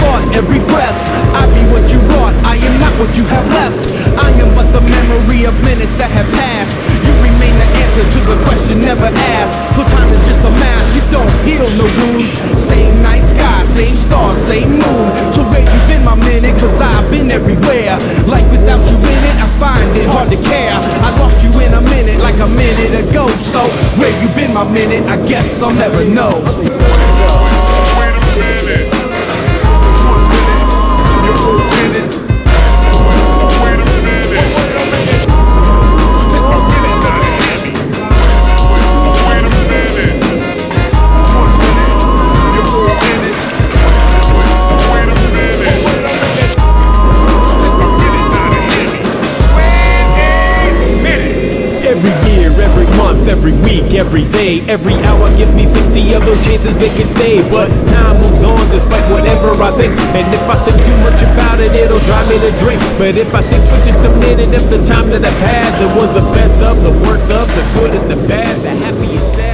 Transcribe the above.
thought, every breath. I be what you wrought, I am not what you have left. I am but the memory of minutes that have passed. You remain the answer to the question never asked. For time is just a mask, it don't heal no wounds. Same night sky, same stars, same moon. So where you been my minute, cause I've been everywhere. Life without you in it, I find it hard to care. I lost you in a minute, like a minute ago. So where you been my minute, I guess I'll never know. Wait a minute. You're all in it. Wait a minute. Just take my minute now to hear me. Wait a minute. You're all in it. Wait a minute. Just take my minute now to hear me. Wait a minute. Every year, every month, every week, every day, every hour gives me 60 of those chances they can stay. But time moves on despite whatever I think. And if I think too much about it, it'll drive me to drink. But if I think for just a minute of the time that I've had, there was the best of, the worst of, the good and the bad, the happy and sad.